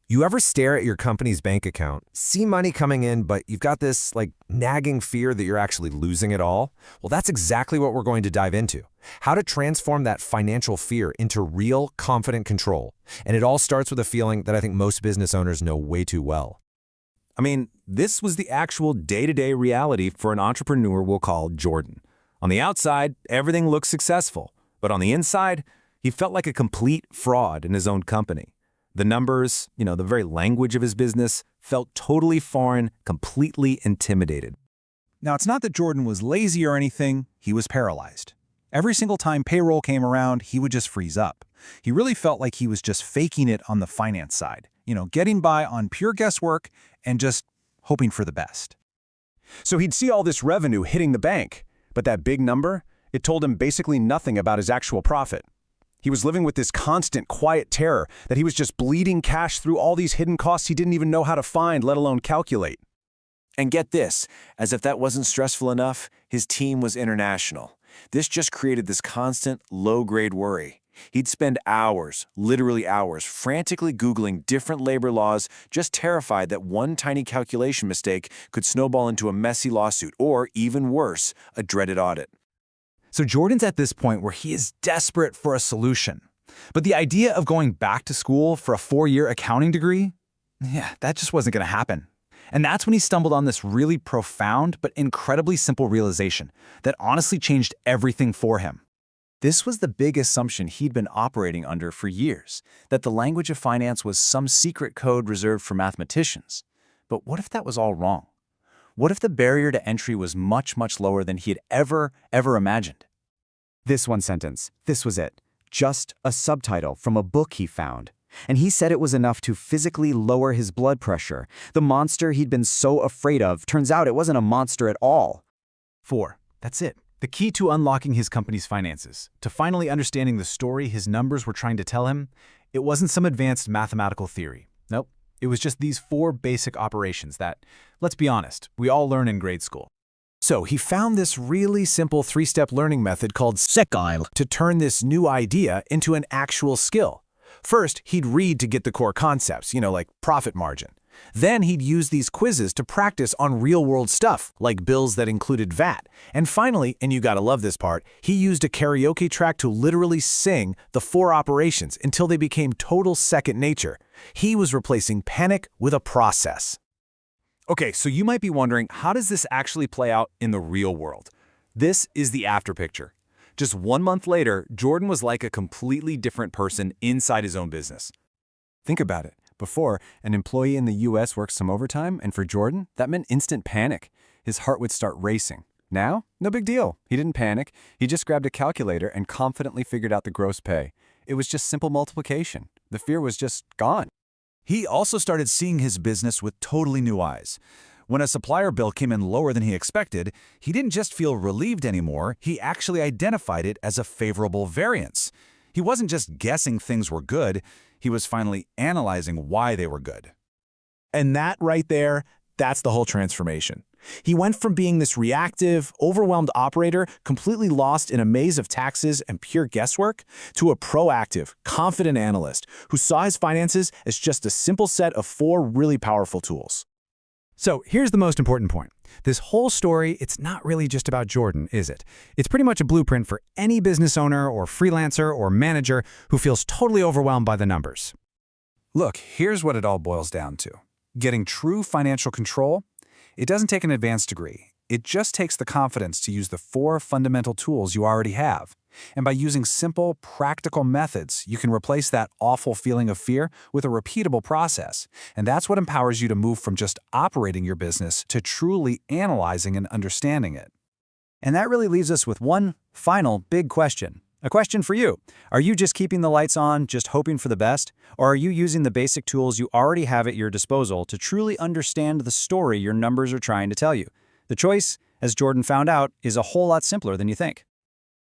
You ever stare at your company's bank account, see money coming in, but you've got this nagging fear that you're actually losing it all? Well, that's exactly what we're going to dive into. How to transform that financial fear into real, confident control. And it all starts with a feeling that I think most business owners know way too well. I mean, this was the actual day-to-day reality for an entrepreneur we'll call Jordan. On the outside, everything looked successful, but on the inside, he felt like a complete fraud in his own company. The numbers, the very language of his business, felt totally foreign, completely intimidated. Now, it's not that Jordan was lazy or anything, he was paralyzed. Every single time payroll came around, he would just freeze up. He really felt like he was just faking it on the finance side, getting by on pure guesswork and just hoping for the best. So he'd see all this revenue hitting the bank, but that big number, it told him basically nothing about his actual profit. He was living with this constant, quiet terror that he was just bleeding cash through all these hidden costs he didn't even know how to find, let alone calculate. And get this, as if that wasn't stressful enough, his team was international. This just created this constant, low-grade worry. He'd spend hours, literally hours, frantically Googling different labor laws, just terrified that one tiny calculation mistake could snowball into a messy lawsuit or, even worse, a dreaded audit. So Jordan's at this point where he is desperate for a solution. But the idea of going back to school for a 4-year accounting degree, that just wasn't going to happen. And that's when he stumbled on this really profound but incredibly simple realization that honestly changed everything for him. This was the big assumption he'd been operating under for years, that the language of finance was some secret code reserved for mathematicians. But what if that was all wrong? What if the barrier to entry was much, much lower than he had ever imagined? This one sentence, this was it. Just a subtitle from a book he found. And he said it was enough to physically lower his blood pressure. The monster he'd been so afraid of, turns out it wasn't a monster at all. 4. That's it. The key to unlocking his company's finances, to finally understanding the story his numbers were trying to tell him, it wasn't some advanced mathematical theory. Nope. It was just these 4 basic operations that, let's be honest, we all learn in grade school. So he found this really simple 3-step learning method called Sekile to turn this new idea into an actual skill. First, he'd read to get the core concepts, like profit margin. Then he'd use these quizzes to practice on real-world stuff, like bills that included VAT. And finally, and you gotta love this part, he used a karaoke track to literally sing the 4 operations until they became total second nature. He was replacing panic with a process. Okay, so you might be wondering, how does this actually play out in the real world? This is the after picture. Just 1 month later, Jordan was like a completely different person inside his own business. Think about it. Before, an employee in the US worked some overtime, and for Jordan, that meant instant panic. His heart would start racing. Now, no big deal. He didn't panic. He just grabbed a calculator and confidently figured out the gross pay. It was just simple multiplication. The fear was just gone. He also started seeing his business with totally new eyes. When a supplier bill came in lower than he expected, he didn't just feel relieved anymore, he actually identified it as a favorable variance. He wasn't just guessing things were good, he was finally analyzing why they were good. And that right there, that's the whole transformation. He went from being this reactive, overwhelmed operator, completely lost in a maze of taxes and pure guesswork, to a proactive, confident analyst who saw his finances as just a simple set of 4 really powerful tools. So here's the most important point. This whole story, it's not really just about Jordan, is it? It's pretty much a blueprint for any business owner or freelancer or manager who feels totally overwhelmed by the numbers. Look, here's what it all boils down to. Getting true financial control, it doesn't take an advanced degree. It just takes the confidence to use the 4 fundamental tools you already have. And by using simple, practical methods, you can replace that awful feeling of fear with a repeatable process. And that's what empowers you to move from just operating your business to truly analyzing and understanding it. And that really leaves us with one final big question. A question for you. Are you just keeping the lights on, just hoping for the best? Or are you using the basic tools you already have at your disposal to truly understand the story your numbers are trying to tell you? The choice, as Jordan found out, is a whole lot simpler than you think.